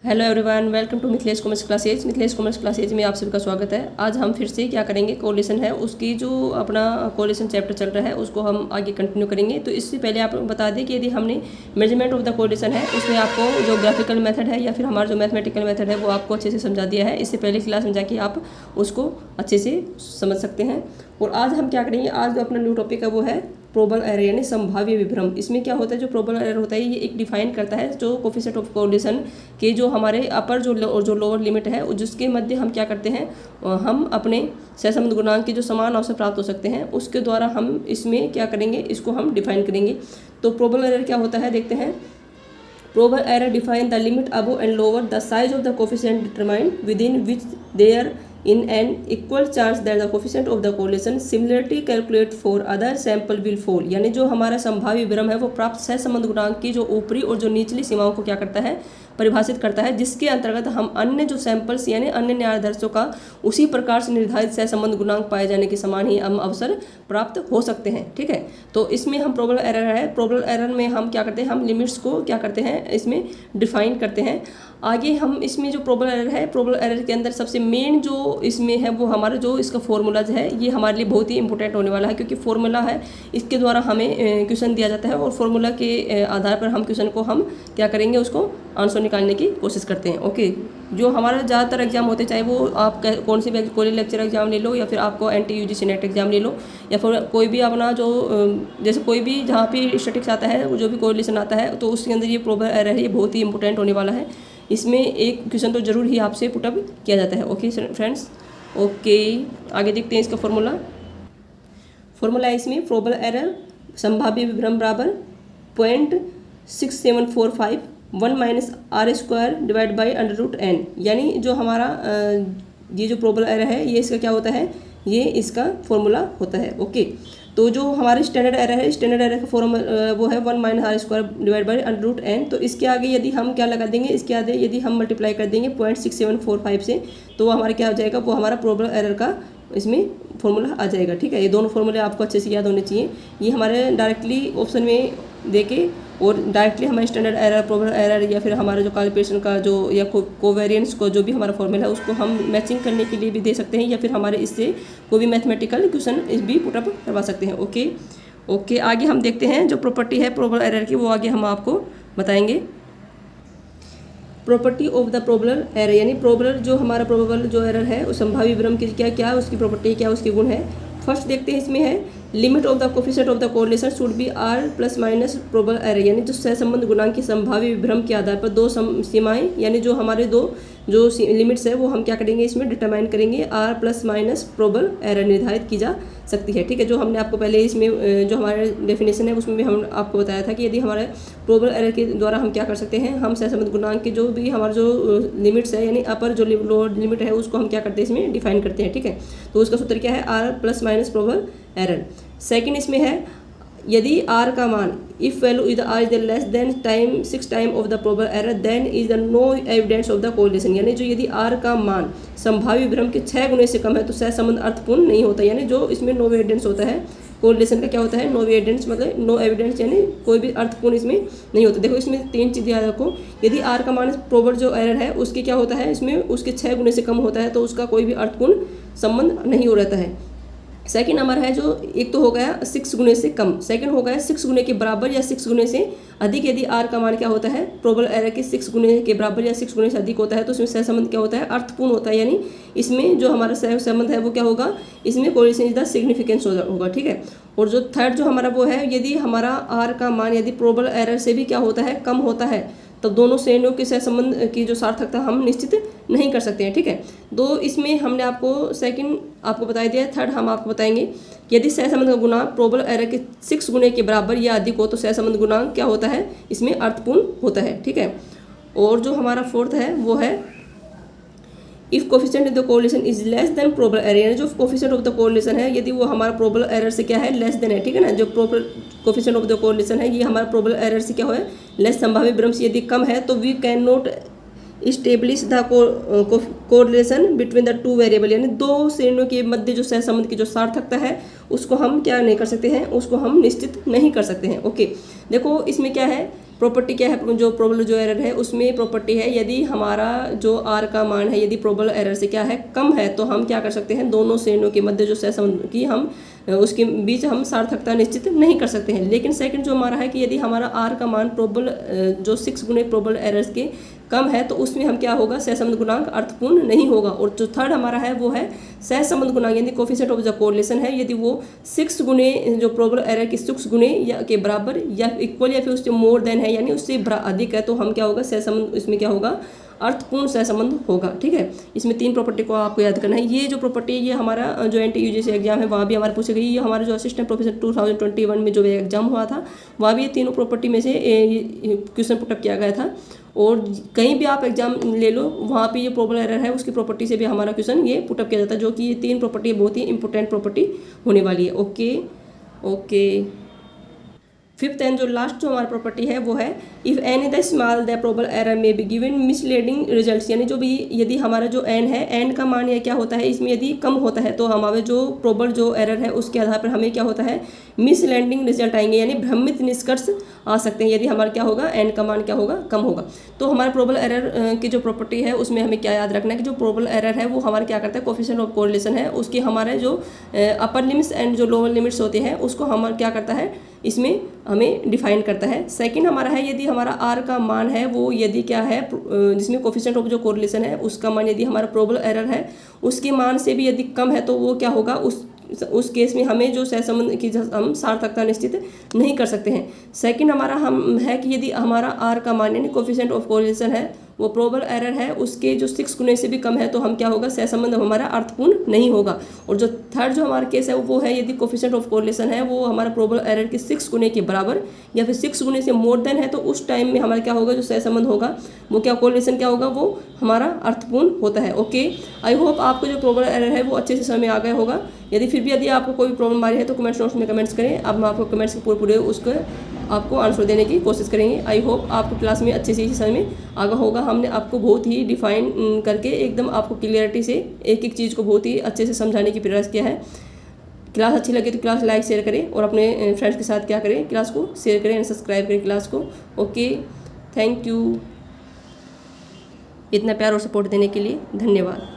Hello everyone, welcome to Mithilesh commerce classes. Mithilesh commerce classes में आप सभी का स्वागत है। आज हम फिर से क्या करेंगे, कोरिलेशन है उसकी जो अपना कोरिलेशन चैप्टर चल रहा है उसको हम आगे कंटिन्यू करेंगे। तो इससे पहले आप बता दें कि यदि हमने मेजरमेंट ऑफ द कोरिलेशन है उसमें आपको जो ग्राफिकल मेथड है या फिर हमारा जो मैथमेटिकल मेथड है वो आपको अच्छे से समझा दिया है। इससे पहले क्लास में जाके आप उसको अच्छे से समझ सकते हैं। और आज हम क्या करेंगे, आज जो अपना न्यू टॉपिक है वो है प्रोबल एरर यानी संभाव्य विभ्रम। इसमें क्या होता है, जो प्रोबल एरर होता है ये एक डिफाइन करता है जो कोफिशिएंट ऑफ कोरिलेशन के जो हमारे अपर जो लोअर लिमिट है जिसके मध्य हम क्या करते हैं, हम अपने सहसंबंध गुणांक के जो समान अवसर प्राप्त हो सकते हैं उसके द्वारा हम इसमें क्या करेंगे, इसको हम डिफाइन करेंगे। तो प्रोबल एरर क्या होता है देखते हैं। Probable error define the limit above and lower the size of the coefficient determined within which there in an equal chance that the coefficient of the correlation similarity calculate for other sample will fall। यानी जो हमारा संभाव्य विभ्रम है वो प्राप्त सहसंबंध गुणांक की जो ऊपरी और जो निचली सीमाओं को क्या करता है, परिभाषित करता है, जिसके अंतर्गत हम अन्य जो सैंपल्स यानी अन्य न्यायाधर्शों का उसी प्रकार से निर्धारित सहसंबंध गुणांक पाए जाने के समान ही हम अवसर प्राप्त हो सकते हैं। ठीक है, तो इसमें हम प्रोबल एरर है, प्रोबल एरर में हम क्या करते हैं, हम लिमिट्स को क्या करते हैं इसमें डिफाइन करते हैं। आगे हम इसमें जो प्रोबल एरर है, प्रोबल एरर के अंदर सबसे मेन जो इसमें है वो हमारा जो इसका फॉर्मूलाज है ये हमारे लिए बहुत ही इंपॉर्टेंट होने वाला है, क्योंकि फॉर्मूला है इसके द्वारा हमें क्वेश्चन दिया जाता है और फॉर्मूला के आधार पर हम क्वेश्चन को हम क्या करेंगे, उसको आंसर निकालने की कोशिश करते हैं। ओके, जो हमारा ज़्यादातर एग्जाम होते हैं, चाहे वो आप कौन से भी कोई लेक्चर एग्जाम ले लो या फिर आपको NT UGC नेट एग्जाम ले लो या फिर कोई भी अपना जो जैसे कोई भी जहाँ पे स्टैटिक्स आता है, जो भी कोरिलेशन आता है, तो उसके अंदर ये प्रोबल एरर है, ये बहुत ही इंपॉर्टेंट होने वाला है। इसमें एक क्वेश्चन तो जरूर ही आपसे पुटअप किया जाता है। ओके फ्रेंड्स, ओके आगे देखते हैं इसका फॉर्मूला है इसमें प्रोबल एरर संभाव्य विभ्रम बराबर 0.6745 1 minus r² divide by √n। यानी जो हमारा ये जो प्रोबल एरर है ये इसका क्या होता है, ये इसका फॉर्मूला होता है। ओके, तो जो हमारे स्टैंडर्ड एरर है, स्टैंडर्ड एरर का फॉर्मूला वो है 1 minus r² divide by √n। तो इसके आगे यदि हम क्या लगा देंगे, इसके आगे यदि हम मल्टीप्लाई कर देंगे 0.6745 से, तो वो हमारा क्या हो जाएगा, वो हमारा प्रोबल एरर का इसमें फॉर्मूला आ जाएगा। ठीक है, ये दोनों फॉर्मूले आपको अच्छे से याद होने चाहिए। ये हमारे डायरेक्टली ऑप्शन में देके और डायरेक्टली हमारे स्टैंडर्ड एरर, प्रोबल एरर या फिर हमारा जो कैलिब्रेशन का जो या कोवेरिएंस को जो भी हमारा फॉर्मूला है उसको हम मैचिंग करने के लिए भी दे सकते हैं, या फिर हमारे इससे कोई भी मैथमेटिकल क्वेश्चन इस भी पुटअप करवा सकते हैं। ओके, आगे हम देखते हैं जो प्रॉपर्टी है प्रोबल एरर की, वो आगे हम आपको बताएंगे। Property of the probable error यानी प्रोबल जो हमारा प्रोबेबल जो एरर है उस संभाव्य विभ्रम की क्या उसकी प्रॉपर्टी, क्या उसके गुण है। फर्स्ट देखते हैं, इसमें है limit of the coefficient of the correlation should be r plus minus probable error. यानी जो सहसंबंध गुणांक की संभाव्य विभ्रम के आधार पर दो सीमाएं यानी जो हमारे दो जो लिमिट्स है वो हम क्या करेंगे, इसमें डिटरमाइन करेंगे, r plus minus probable error निर्धारित की जा सकती है। ठीक है, जो हमने आपको पहले इसमें जो हमारा डेफिनेशन है उसमें भी हम आपको बताया था कि यदि हमारे प्रोबल एरर के द्वारा हम क्या कर सकते हैं, हम सहसंबंध गुणांक के जो भी हमारा जो लिमिट्स है यानी अपर जो लोअर लिमिट है उसको हम क्या करते हैं, इसमें डिफाइन करते हैं। ठीक है, तो उसका सूत्र क्या है, r plus minus probable error. Second इसमें है यदि r का मान if value is r is less than 6 time of the probable error then is the no evidence of the correlation. यानी जो यदि r का मान संभाव्य विभ्रम के 6 गुने से कम है तो सहसंबंध अर्थपूर्ण नहीं होता। यानी जो इसमें नो एविडेंस होता है, कोरिलेशन का क्या होता है, नो एविडेंस, मतलब नो एविडेंस यानी कोई भी अर्थपूर्ण इसमें नहीं होता। देखो इसमें 3 चीज़ें याद रखो, यदि r का मान प्रोबल जो एरर है उसके क्या होता है, इसमें उसके 6 गुने से कम होता है तो उसका कोई भी अर्थपूर्ण संबंध नहीं हो रहता है। सेकंड नंबर है जो एक तो हो गया 6 गुने से कम, सेकंड हो गया 6 गुने के बराबर या 6 गुने से अधिक। यदि r का मान क्या होता है, प्रोबल एरर के 6 गुने के बराबर या 6 गुने से अधिक होता है तो इसमें सहसंबंध क्या होता है, अर्थपूर्ण होता है। यानी इसमें जो हमारा सहसंबंध है वो क्या होगा, इसमें कोरिलेशन इज द सिग्निफिकेंस होगा। ठीक है, और जो थर्ड जो हमारा वो है, यदि हमारा r का मान यदि प्रोबल एरर से भी क्या होता है, कम होता है, तो दोनों श्रेणियों के सहसंबंध की जो सार्थकता हम निश्चित नहीं कर सकते हैं। ठीक है, तो इसमें हमने आपको सेकंड आपको बता दिया है। थर्ड हम आपको बताएंगे कि यदि सहसंबंध का गुणांक प्रोबल एरर के 6 गुने के बराबर या अधिक हो तो सहसंबंध गुणांक क्या होता है, इसमें अर्थपूर्ण होता है। ठीक है, और जो हमारा फोर्थ है वो है if coefficient of the correlation is less then probable error. यानी जो कोफिशिएंट ऑफ द कोरिलेशन है यदि वो हमारा प्रोबल एरर से क्या है, लेस देन है। ठीक है ना, जो probable coefficient of the correlation है ये हमारा प्रोबल एरर से क्या है, लेस, संभाव्य विभ्रम से यदि कम है तो we can not establish the correlation between the two variable. यानी दो श्रेणियों के मध्य जो सहसंबंध की जो सार्थकता है उसको हम क्या नहीं कर सकते हैं, उसको हम निश्चित नहीं कर सकते हैं। ओके, देखो इसमें क्या है, प्रॉपर्टी क्या है, जो प्रोबेबल जो एरर है उसमें प्रॉपर्टी है यदि हमारा जो आर का मान है यदि प्रोबेबल एरर से क्या है कम है तो हम क्या कर सकते हैं, दोनों श्रेणियों के मध्य जो सहसंबंध की हम उसके बीच हम सार्थकता निश्चित नहीं कर सकते हैं। लेकिन सेकंड जो हमारा है कि यदि हमारा आर का मान प्रोबेबल जो 6 गुणे प्रोबेबल एरर्स के कम है तो उसमें हम क्या होगा, सहसंबंध गुणांक अर्थपूर्ण नहीं होगा। और जो थर्ड हमारा है वो है सहसंबंध गुणांक यानी कोफिशिएंट ऑफ द कोरिलेशन है, यदि वो 6 गुणे जो प्रोबेबल एरर के 6 गुणे या के बराबर या इक्वल या फिर उससे मोर देन है यानी उससे अधिक है तो हम क्या होगा, सहसंबंध इसमें क्या होगा, अर्थपूर्ण सहसंबंध होगा। ठीक है, इसमें 3 प्रॉपर्टी को आपको याद करना है। ये जो प्रॉपर्टी ये हमारा जो NTU जैसे एग्जाम है वहाँ भी हमारे पूछी गई, ये हमारा जो असिस्टेंट प्रोफेसर 2021 में जो एग्जाम हुआ था वहाँ भी ये तीनों प्रॉपर्टी में से क्वेश्चन पुटअप किया गया था। और कहीं भी आप एग्जाम ले लो वहाँ पे ये प्रोबेबल एरर है उसकी प्रॉपर्टी से भी हमारा क्वेश्चन ये पुटअप किया जाता है, जो कि ये 3 प्रॉपर्टी बहुत ही इंपॉर्टेंट प्रॉपर्टी होने वाली है। ओके फिफ्थ एंड जो लास्ट जो हमारी प्रॉपर्टी है वो है if n is the small the probable error में बी गिवन मिसलीडिंग रिजल्ट्स, यानी जो भी यदि हमारा जो एन है, एन का मान या क्या होता है इसमें यदि कम होता है तो हमारे जो प्रोबेबल जो एरर है उसके आधार पर हमें क्या होता है, मिसलीडिंग रिजल्ट आएंगे यानी भ्रमित निष्कर्ष आ सकते हैं यदि हमारा क्या होगा, एन का मान क्या होगा, कम होगा। तो हमारे प्रोबेबल एरर की जो प्रॉपर्टी है उसमें हमें क्या याद रखना है कि जो प्रोबेबल एरर है वो हमारा क्या करता है, कोफिशिएंट ऑफ कोरिलेशन है उसके हमारे जो अपर लिमिट्स एंड जो लोअर लिमिट्स होते हैं उसको हमारा क्या करता है, इसमें हमें डिफाइन करता है। सेकंड हमारा है यदि हमारा आर का मान है वो यदि क्या है, जिसमें कोफिशिएंट ऑफ जो कोरिलेशन है उसका मान यदि हमारा प्रोबेबल एरर है उसके मान से भी यदि कम है तो वो क्या होगा, उस केस में हमें जो सहसंबंध की हम सार्थकता निश्चित नहीं कर सकते हैं। सेकंड हमारा हम है कि यदि हमारा आर का मान यानी कोफिशिएंट ऑफ कोरिलेशन है वो प्रोबेबल एरर है उसके जो 6 गुने से भी कम है तो हम क्या होगा, सहसंबंध हमारा अर्थपूर्ण नहीं होगा। और जो थर्ड जो हमारा केस है वो है यदि कोफिशिएंट ऑफ कोरिलेशन है वो हमारा प्रोबेबल एरर के 6 गुने के बराबर या फिर 6 गुने से मोर देन है तो उस टाइम में हमारा क्या होगा, जो सहसंबंध होगा वो क्या, कोरिलेशन क्या होगा, वो हमारा अर्थपूर्ण होता है। ओके, आई होप आपको जो प्रोबेबल एरर है वो अच्छे से समझ में आ गया होगा। यदि आपको कोई प्रॉब्लम आ रही है तो कमेंट्स बॉक्स में कमेंट्स करें, अब हम आपको कमेंट्स के पूरे उसको आपको आंसर देने की कोशिश करेंगे। आई होप आपको क्लास में अच्छे से समझ में आ गया होगा। हमने आपको बहुत ही डिफाइन करके एकदम आपको क्लियरिटी से एक एक चीज़ को बहुत ही अच्छे से समझाने की प्रयास किया है। क्लास अच्छी लगे तो क्लास लाइक शेयर करें और अपने फ्रेंड्स के साथ क्या करें, क्लास को शेयर करें, सब्सक्राइब करें क्लास को। ओके, थैंक यू इतना प्यार और सपोर्ट देने के लिए, धन्यवाद।